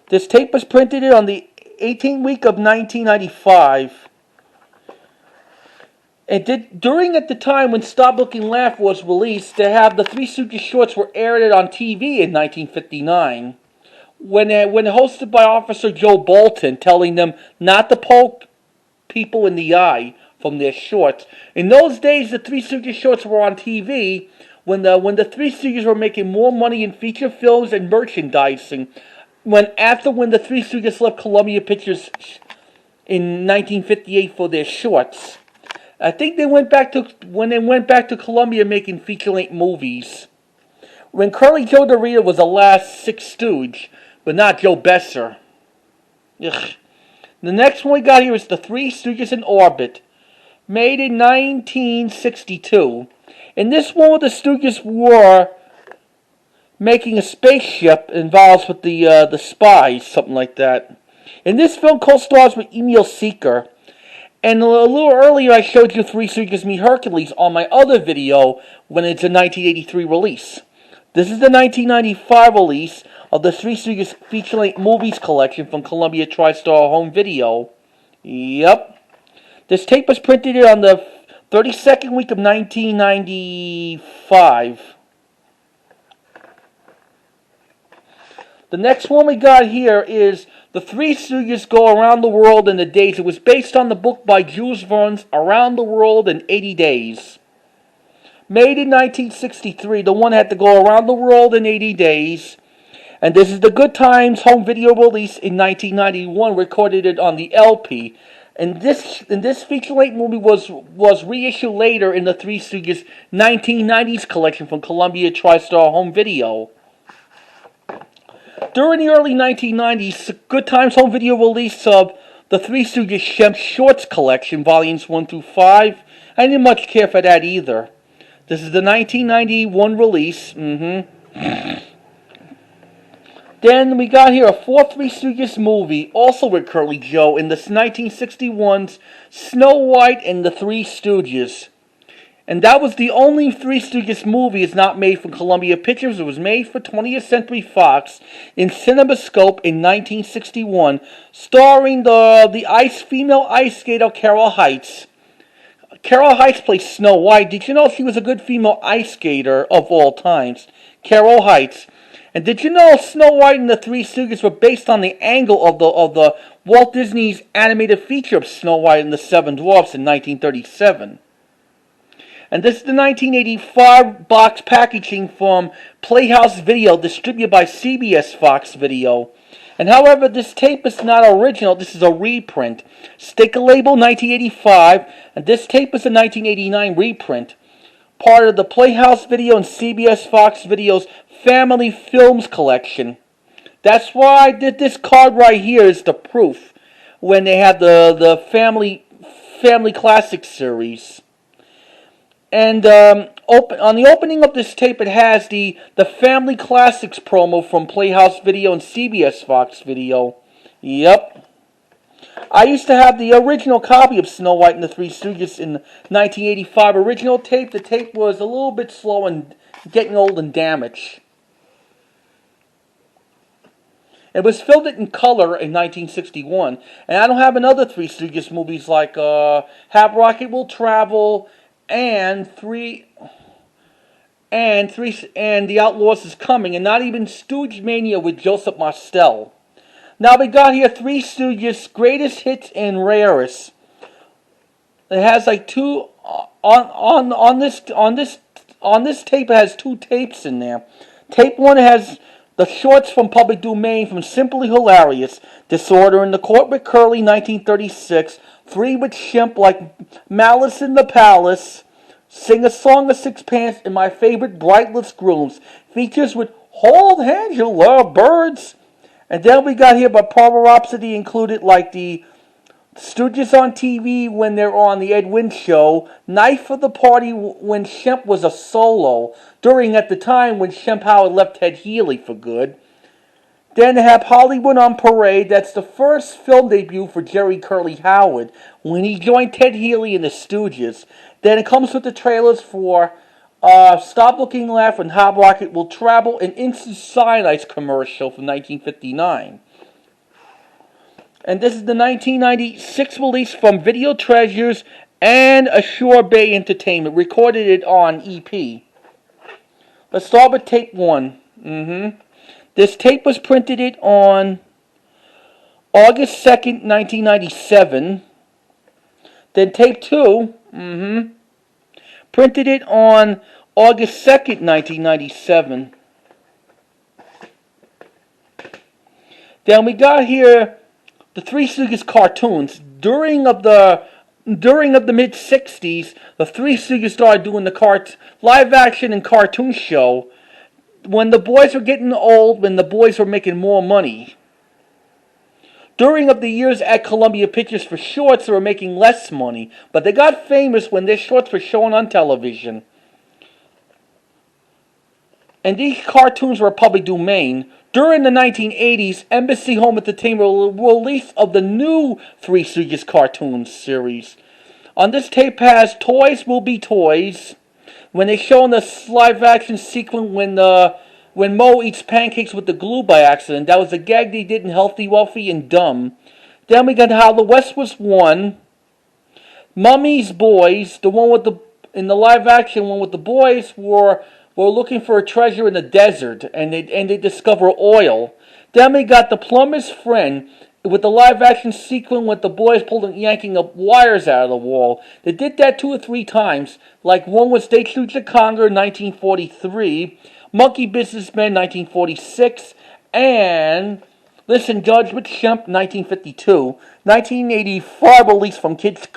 This tape was printed on the 18th week of 1995. During at the time when Stop Looking Laugh was released, they have the Three Stooges shorts were aired on TV in 1959. When hosted by Officer Joe Bolton, telling them not to poke people in the eye from their shorts. In those days, the Three Stooges shorts were on TV when the Three Stooges were making more money in feature films and merchandising. When the Three Stooges left Columbia Pictures in 1958 for their shorts. I think they went back to Columbia making feature-length movies. When Curly Joe DeRita was the last Sixth Stooge, but not Joe Besser. Ugh. The next one we got here is the Three Stooges in Orbit, made in 1962. In this one, the Stooges were making a spaceship involved with the spies, something like that. In this film, co-stars with Emil Seeker. And a little earlier, I showed you Three Stooges Meet Hercules on my other video when it's a 1983 release. This is the 1995 release of the Three Stooges feature-length movies collection from Columbia TriStar Home Video. Yep. This tape was printed on the 32nd week of 1995. The next one we got here is The Three Stooges Go Around the World in the Days. It was based on the book by Jules Verne's Around the World in 80 Days. Made in 1963, the one had to go around the world in 80 days. And this is the Good Times home video release in 1991, recorded it on the LP. And this feature-length movie was reissued later in the Three Stooges 1990s collection from Columbia TriStar Home Video. During the early 1990s, Good Times home video release of the Three Stooges Shemp Shorts collection, volumes 1 through 5. I didn't much care for that either. This is the 1991 release. Then we got here a fourth Three Stooges movie, also with Curly Joe, in this 1961's Snow White and the Three Stooges. And that was the only Three Stooges movie is not made for Columbia Pictures. It was made for 20th Century Fox in CinemaScope in 1961, starring the female ice skater Carol Heights. Carol Heights plays Snow White. Did you know she was a good female ice skater of all times? Carol Heights. And did you know Snow White and the Three Stooges were based on the angle of the Walt Disney's animated feature of Snow White and the Seven Dwarfs in 1937? And this is the 1985 box packaging from Playhouse Video, distributed by CBS Fox Video. And however, this tape is not original. This is a reprint. Sticker label 1985, and this tape is a 1989 reprint. Part of the Playhouse Video and CBS Fox Video's Family Films collection. That's why I did this card right here is the proof when they had the Family Classics series. And on the opening of this tape, it has the Family Classics promo from Playhouse Video and CBS Fox Video. Yep. I used to have the original copy of Snow White and the Three Stooges in 1985 original tape. The tape was a little bit slow and getting old and damaged. It was filmed in color in 1961. And I don't have another Three Stooges movies like Have Rocket Will Travel and The Outlaws Is Coming, and not even Stooge Mania with Joseph Marcel. Now we got here Three Stooges Greatest Hits and Rarest. It has like two on this tape. It has two tapes in there. Tape 1 has the shorts from Public Domain from Simply Hilarious, Disorder in the Court with Curly, 1936, 3 with Shemp like Malice in the Palace, Sing a Song of Sixpence, and My Favorite Brightless Grooms. Features with Hold Hands, You Love Birds. And then we got here by Power Rhapsody included like the Stooges on TV when they're on the Ed Wynn Show, Knife of the Party when Shemp was a solo, during at the time when Shemp Howard left Ted Healy for good. Then they have Hollywood on Parade. That's the first film debut for Jerry Curly Howard when he joined Ted Healy and the Stooges. Then it comes with the trailers for Stop Looking Laugh and Hot Rocket Will Travel, an Instant Cyanide's commercial from 1959. And this is the 1996 release from Video Treasures and Ashore Bay Entertainment. Recorded it on EP. Let's start with tape 1. This tape was printed it on August 2nd, 1997. Then tape 2, printed it on August 2nd, 1997. Then we got here the Three Stooges cartoons. During the mid-60s, the Three Stooges started doing the live action and cartoon show when the boys were getting old, when the boys were making more money. During the years at Columbia Pictures for shorts, they were making less money, but they got famous when their shorts were shown on television. And these cartoons were public domain. During the 1980s, Embassy Home Entertainment release of the new Three Stooges cartoons series. On this tape has Toys Will Be Toys, when they show in the live action sequence when Moe eats pancakes with the glue by accident. That was a gag they did in Healthy, Wealthy, and Dumb. Then we got How the West Was Won, Mummy's Boys, the one with in the live action one with the boys were looking for a treasure in the desert, and they discover oil. Then we got The Plumber's Friend, with the live action sequence with the boys yanking up wires out of the wall. They did that 2 or 3 times, like one was State Street Chicago, 1943, Monkey Businessman, 1946, and Listen Judge with Shemp, 1952. 1985 release from Kids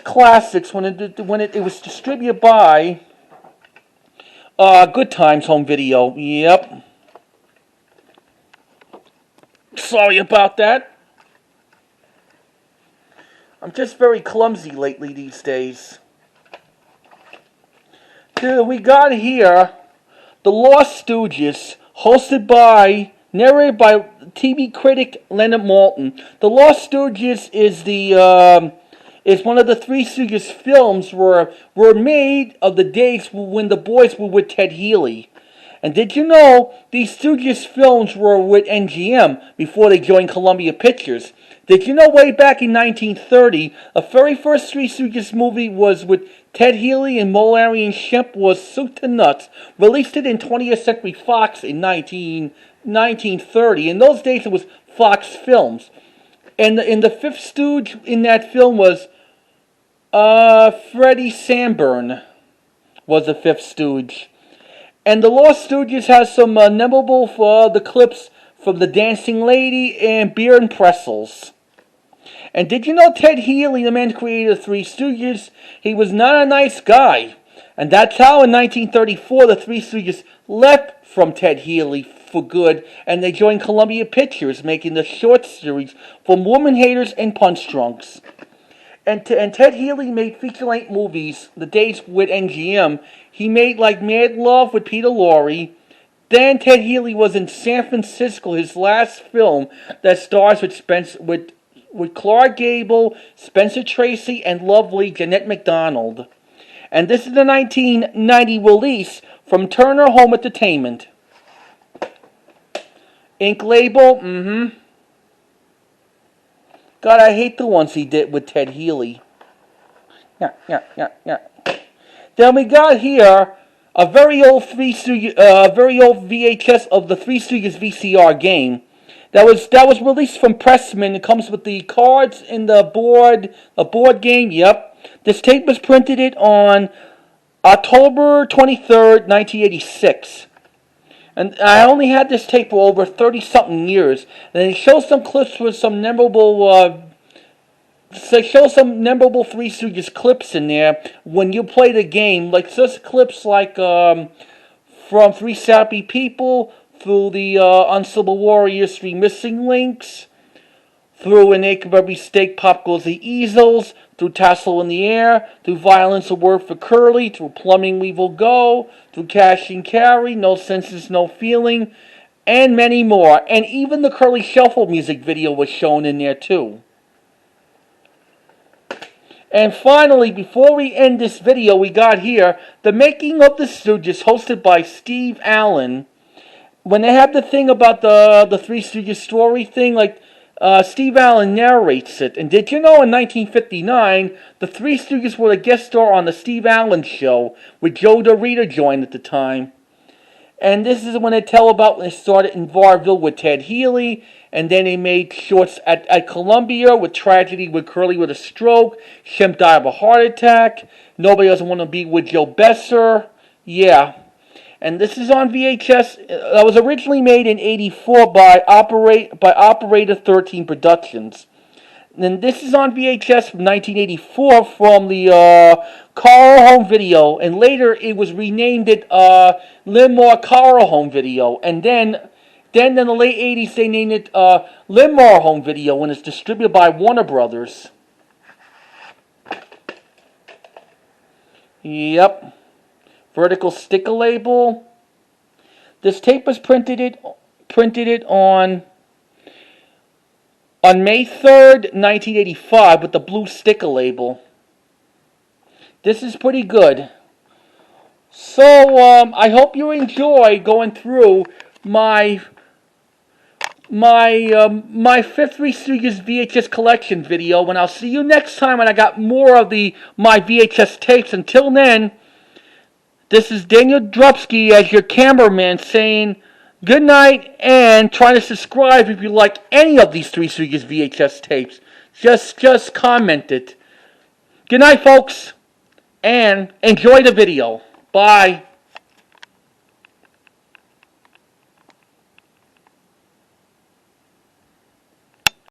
Classics when it was distributed by Good Times Home Video. Yep. Sorry about that. I'm just very clumsy lately these days. Dude, we got here the Lost Stooges, narrated by TV critic Leonard Maltin. The Lost Stooges is one of the Three Stooges films were made of the days when the boys were with Ted Healy. And did you know these Stooges films were with MGM before they joined Columbia Pictures? Did you know way back in 1930, the very first Three Stooges movie was with Ted Healy and Moe, Larry, and Shemp was Soup to Nuts, released it in 20th Century Fox in 1930. In those days it was Fox Films. And the fifth Stooge in that film was Freddie Sanborn was the fifth Stooge. And the Lost Stooges has some memorable the clips from The Dancing Lady and Beer and Pretzels. And did you know Ted Healy, the man who created the Three Stooges, he was not a nice guy. And that's how in 1934 the Three Stooges left from Ted Healy for good, and they joined Columbia Pictures, making the short series from Woman Haters and Punch Drunks. And Ted Healy made feature-length movies the days with MGM. He made like Mad Love with Peter Lorre. Then Ted Healy was in San Francisco, his last film that stars with Clark Gable, Spencer Tracy, and lovely Jeanette MacDonald. And this is the 1990 release from Turner Home Entertainment. Ink label, God, I hate the ones he did with Ted Healy. Yeah. Then we got here a very old VHS of the Three Stooges VCR game. That was released from Pressman. It comes with the cards and a board game. Yep. This tape was printed on October 23rd, 1986. And I only had this tape for over 30-something years. And it shows some clips with some memorable Three Stooges clips in there when you play the game. Like such clips like from Three Sappy People, through the Uncivil Warriors, 3 Missing Links, through An Acre of Every Steak, Pop Goes the Easels, through Tassel in the Air, through Violence, a Word for Curly, through Plumbing We Will Go, through Cash and Carry, No Senses, No Feeling, and many more. And even the Curly Shuffle music video was shown in there too. And finally, before we end this video, we got here The Making of the Stooges, hosted by Steve Allen. When they had the thing about the Three Stooges story thing, like Steve Allen narrates it. And did you know in 1959, the Three Stooges were a guest star on the Steve Allen Show, with Joe DeRita joined at the time. And this is when they tell about when they started in vaudeville with Ted Healy, and then they made shorts at Columbia with Tragedy with Curly with a stroke, Shemp died of a heart attack, Nobody Doesn't Want to Be with Joe Besser. Yeah. And this is on VHS. That was originally made in '84 by Operator 13 Productions. And then this is on VHS from 1984 from the Carl Home Video, and later it was renamed it Linmore Carl Home Video, and then in the late '80s they named it Linmore Home Video, and it's distributed by Warner Brothers. Yep. Vertical sticker label. This tape was printed on May 3rd, 1985 with the blue sticker label. This is pretty good. So, I hope you enjoy going through my fifth Three Stooges VHS collection video, and I'll see you next time when I got more of my VHS tapes. Until then, this is Daniel Drupsky as your cameraman saying good night, and try to subscribe if you like any of these Three Stooges VHS tapes. Just comment it. Good night, folks, and enjoy the video. Bye.